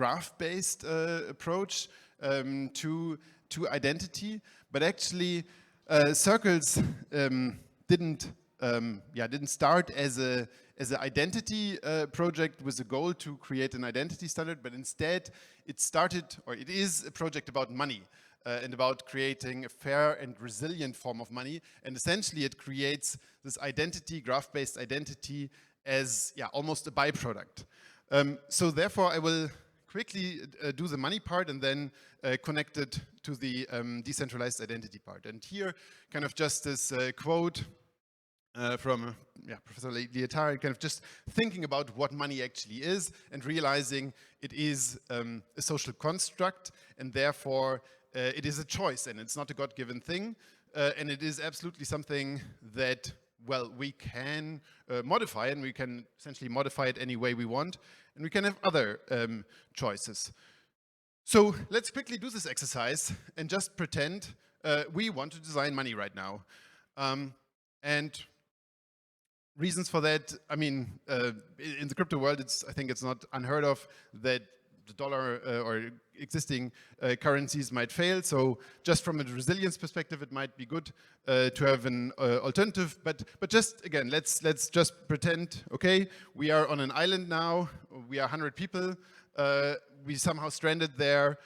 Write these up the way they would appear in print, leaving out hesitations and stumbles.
graph-based approach to identity, but actually circles didn't start as an identity project with a goal to create an identity standard, but instead it started, or it is a project about money and about creating a fair and resilient form of money. And essentially it creates this identity, graph-based identity, as almost a byproduct. So therefore I will quickly do the money part and then connect it to the decentralized identity part. And here kind of just this quote from Professor Lyotard, kind of just thinking about what money actually is and realizing it is a social construct, and therefore it is a choice and it's not a God-given thing, and it is absolutely something that, well, we can modify, and we can essentially modify it any way we want, and we can have other choices. So let's quickly do this exercise and just pretend we want to design money right now. And reasons for that, I mean, in the crypto world, I think it's not unheard of that the dollar or existing currencies might fail. So just from a resilience perspective, it might be good to have an alternative. But just again, let's just pretend, okay, we are on an island now. We are 100 people. We somehow stranded there.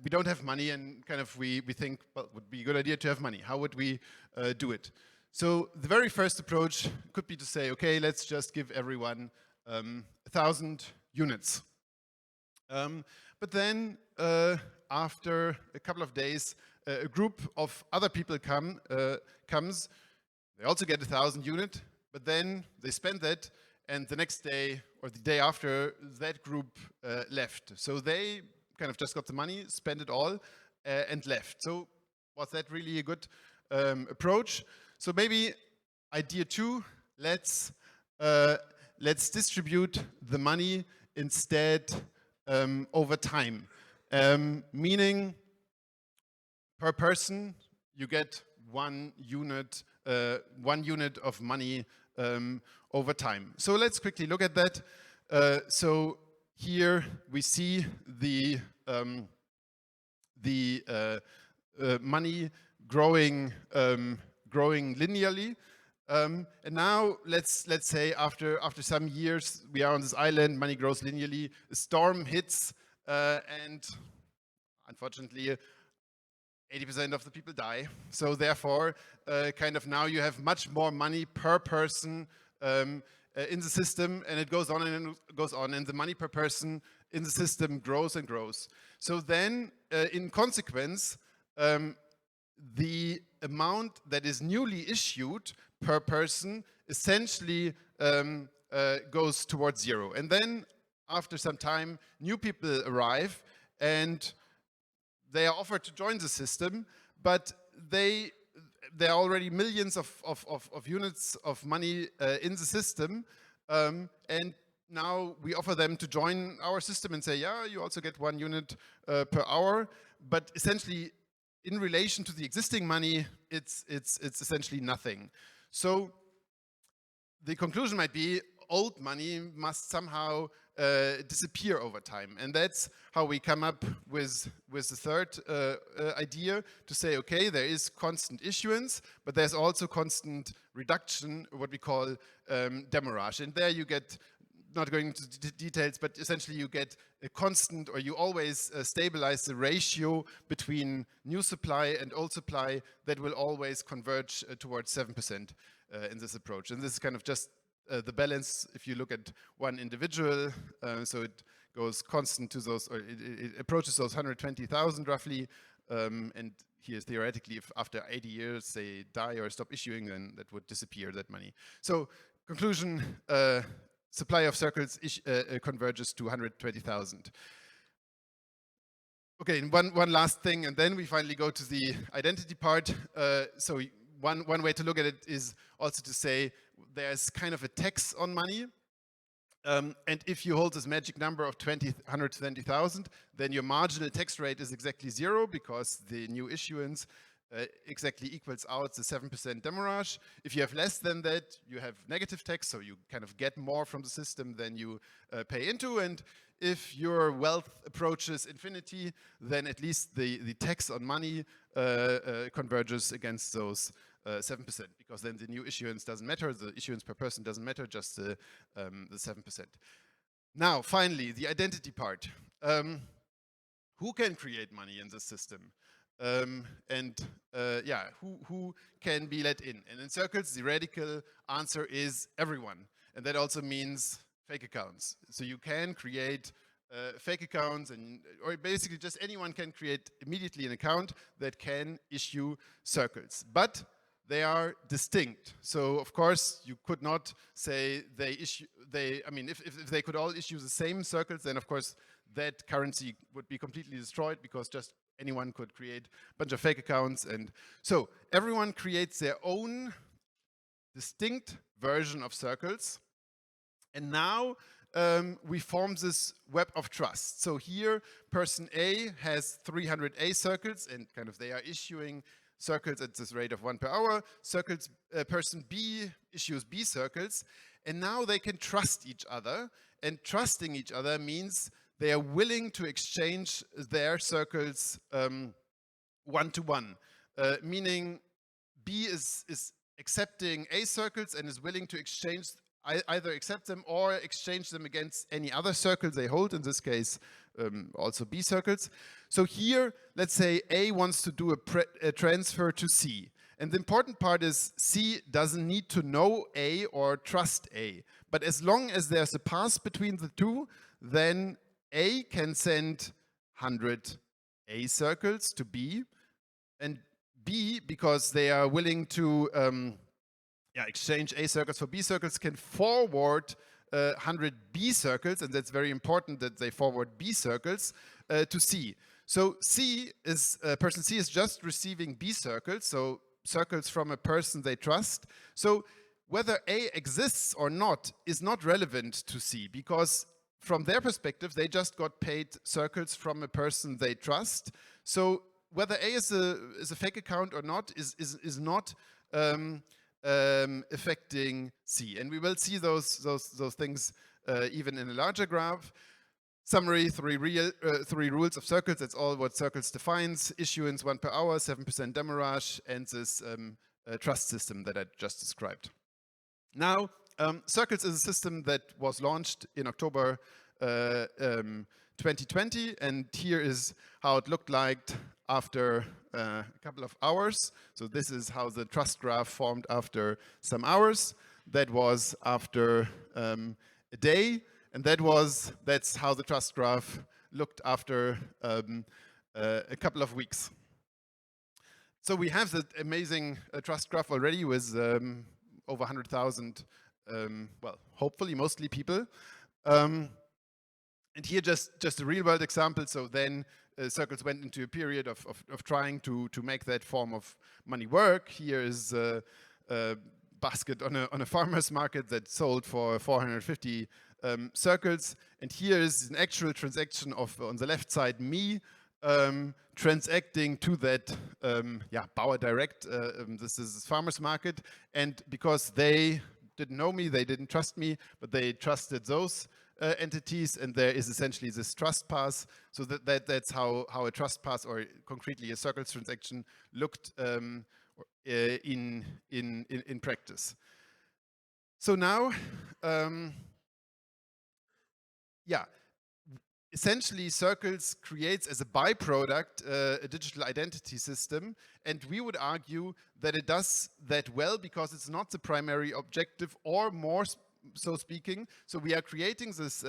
We don't have money, and kind of we think, well, it would be a good idea to have money. How would we do it? So the very first approach could be to say, okay, let's just give everyone 1,000 units. But then after a couple of days, a group of other people comes. They also get 1,000 units, but then they spend that, and the next day or the day after, that group left. So they kind of just got the money, spent it all, and left. So was that really a good approach? So maybe idea 2, let's distribute the money instead over time, meaning per person you get 1 unit of money over time. So let's quickly look at that. So here we see the money growing linearly. And now let's say after some years we are on this island, money grows linearly, a storm hits, and unfortunately 80% of the people die. So therefore, kind of now you have much more money per person in the system, and it goes on and goes on, and the money per person in the system grows and grows. So then, in consequence, the amount that is newly issued per person essentially goes towards 0. And then after some time, new people arrive and they are offered to join the system, but there are already millions of units of money in the system, and now we offer them to join our system and say, yeah, you also get 1 unit per hour, but essentially in relation to the existing money, it's essentially nothing. So the conclusion might be old money must somehow disappear over time, and that's how we come up with the third idea to say, okay, there is constant issuance, but there's also constant reduction, what we call demurrage, and there you get, not going into details, but essentially you get a constant, or you always stabilize the ratio between new supply and old supply that will always converge towards 7% in this approach. And this is kind of just the balance if you look at one individual. So it goes constant to those, or it approaches those 120,000 roughly. And here theoretically, if after 80 years they die or stop issuing, then that would disappear, that money. So conclusion, supply of circles converges to 120,000. Okay, and one last thing, and then we finally go to the identity part. So one way to look at it is also to say there's kind of a tax on money. And if you hold this magic number of 120,000, then your marginal tax rate is exactly 0 because the new issuance exactly equals out the 7% demurrage. If you have less than that, you have negative tax, so you kind of get more from the system than you pay into. And if your wealth approaches infinity, then at least the tax on money converges against those 7%, because then the new issuance doesn't matter, the issuance per person doesn't matter, just the 7%. Now, finally, the identity part. Who can create money in this system? Yeah, who can be let in? And in Circles, the radical answer is everyone. And that also means fake accounts. So you can create fake accounts, or basically just anyone can create immediately an account that can issue Circles. But they are distinct. So of course you could not say if they could all issue the same Circles, then of course that currency would be completely destroyed, because just anyone could create a bunch of fake accounts. And so everyone creates their own distinct version of Circles. And now we form this web of trust. So here person A has 300 A Circles, and kind of they are issuing Circles at this rate of 1 per hour. Person B issues B Circles, and now they can trust each other. And trusting each other means they are willing to exchange their Circles one-to-one, meaning B is accepting A Circles and is willing to exchange, either accept them or exchange them against any other Circles they hold, in this case also B Circles. So here, let's say A wants to do a transfer to C. And the important part is C doesn't need to know A or trust A. But as long as there's a pass between the two, then A can send 100 A Circles to B. And B, because they are willing to exchange A Circles for B Circles, can forward 100 B Circles, and that's very important that they forward B Circles to C. So person C is just receiving B Circles, so Circles from a person they trust. So whether A exists or not is not relevant to C, because from their perspective, they just got paid Circles from a person they trust. So whether A is a fake account or not is not affecting C. And we will see those things even in a larger graph. Summary, three rules of Circles. That's all what Circles defines. Issuance 1 per hour, 7% demurrage, and this trust system that I just described. Now, Circles is a system that was launched in October 2020, and here is how it looked like after a couple of hours. So this is how the trust graph formed after some hours. That was after a day, and that's how the trust graph looked after a couple of weeks. So we have the amazing trust graph already with over 100,000, well, hopefully mostly people. And here just a real world example. So then Circles went into a period of trying to make that form of money work. Here is a basket on a farmer's market that sold for 450 Circles. And here is an actual transaction of, on the left side, me transacting to that Bauer Direct. This is farmer's market. And because they didn't know me, they didn't trust me, but they trusted those entities, and there is essentially this trust pass. So that's how a trust pass, or concretely a Circles transaction, looked in practice. So now, essentially Circles creates as a byproduct a digital identity system, and we would argue that it does that well because it's not the primary objective, or more so speaking. So we are creating this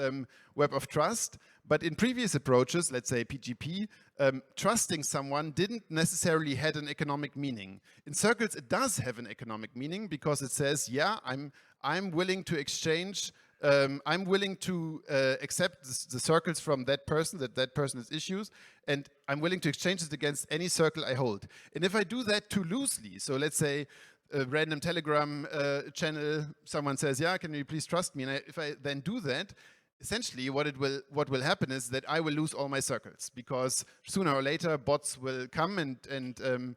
web of trust, but in previous approaches, let's say PGP, trusting someone didn't necessarily had an economic meaning. In Circles, it does have an economic meaning because it says, yeah, I'm willing to exchange, I'm willing to accept the Circles from that person has issues, and I'm willing to exchange it against any Circle I hold. And if I do that too loosely, so let's say a random Telegram channel, someone says, yeah, can you please trust me? And if I then do that, essentially what will happen is that I will lose all my Circles, because sooner or later bots will come and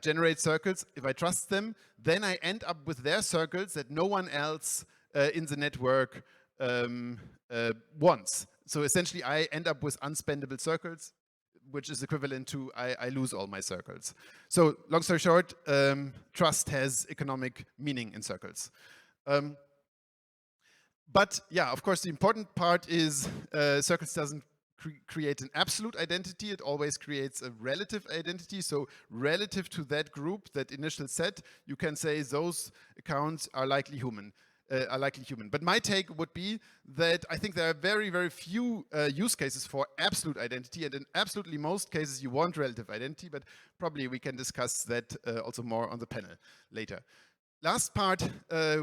generate Circles. If I trust them, then I end up with their Circles that no one else in the network once. So essentially, I end up with unspendable circles, which is equivalent to I lose all my circles. So long story short, trust has economic meaning in circles. But yeah, of course, the important part is circles doesn't create an absolute identity. It always creates a relative identity. So relative to that group, that initial set, you can say those accounts are likely human. But my take would be that I think there are very, very few use cases for absolute identity, and in absolutely most cases you want relative identity, but probably we can discuss that also more on the panel later. Last part,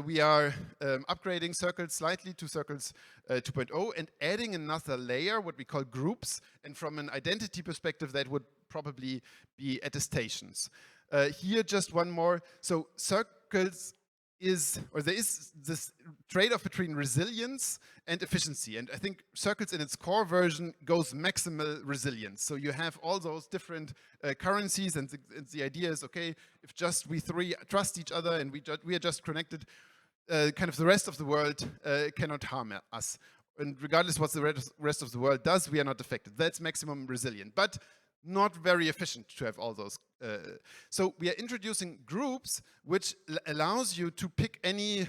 we are upgrading Circles slightly to Circles 2.0 and adding another layer, what we call groups. And from an identity perspective, that would probably be attestations. Here, just one more. So Circles there is this trade-off between resilience and efficiency. And I think Circles in its core version goes maximal resilience. So you have all those different currencies, and the idea is, okay, if just we three trust each other and we are just connected, kind of the rest of the world cannot harm us. And regardless what the rest of the world does, we are not affected. That's maximum resilient. But not very efficient to have all those. So we are introducing groups, which allows you to pick any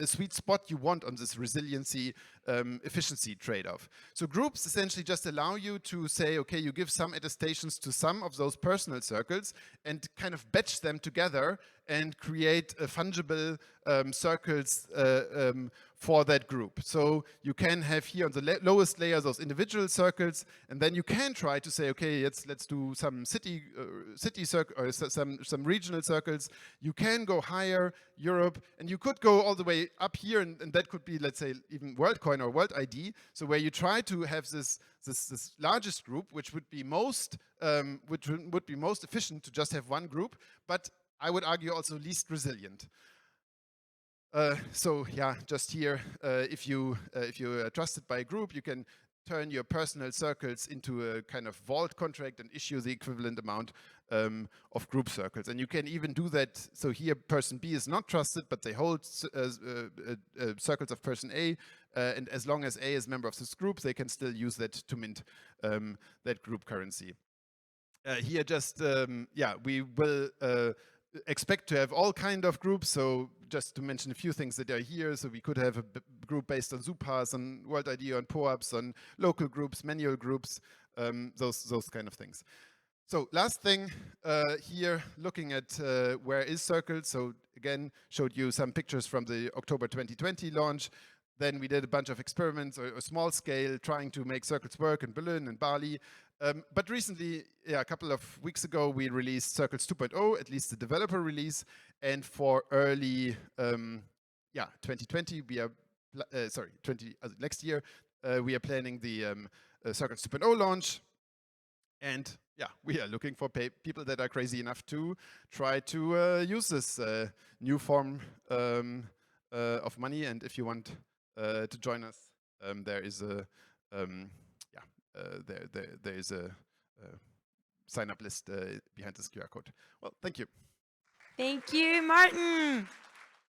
sweet spot you want on this resiliency efficiency trade-off. So groups essentially just allow you to say, okay, you give some attestations to some of those personal circles and kind of batch them together and create fungible circles for that group. So you can have here on the lowest layer those individual circles, and then you can try to say, okay, let's do some city circle or some regional circles. You can go higher, Europe, and you could go all the way up here, and that could be, let's say, even WorldCoin or World ID. So where you try to have this largest group, which would be most efficient to just have one group, but I would argue also least resilient. So yeah, just here, if you are trusted by a group, you can turn your personal circles into a kind of vault contract and issue the equivalent amount of group circles. And you can even do that. So here, person B is not trusted, but they hold circles of person A. And as long as A is a member of this group, they can still use that to mint that group currency. Here, just yeah, we will expect to have all kind of groups. So just to mention a few things that are here. So we could have a group based on Zupas, on World ID, on POAPs, on local groups, manual groups, those kind of things. So last thing here, looking at where is Circle. So again, showed you some pictures from the October 2020 launch. Then we did a bunch of experiments, or small scale, trying to make Circles work in Berlin and Bali. But recently, yeah, a couple of weeks ago, we released Circles 2.0, at least the developer release. And for early, 2020, we are, next year, we are planning the Circles 2.0 launch. And yeah, we are looking for people that are crazy enough to try to use this new form of money. And if you want to join us, there is a there is a sign-up list behind this QR code. Well, thank you. Thank you, Martin.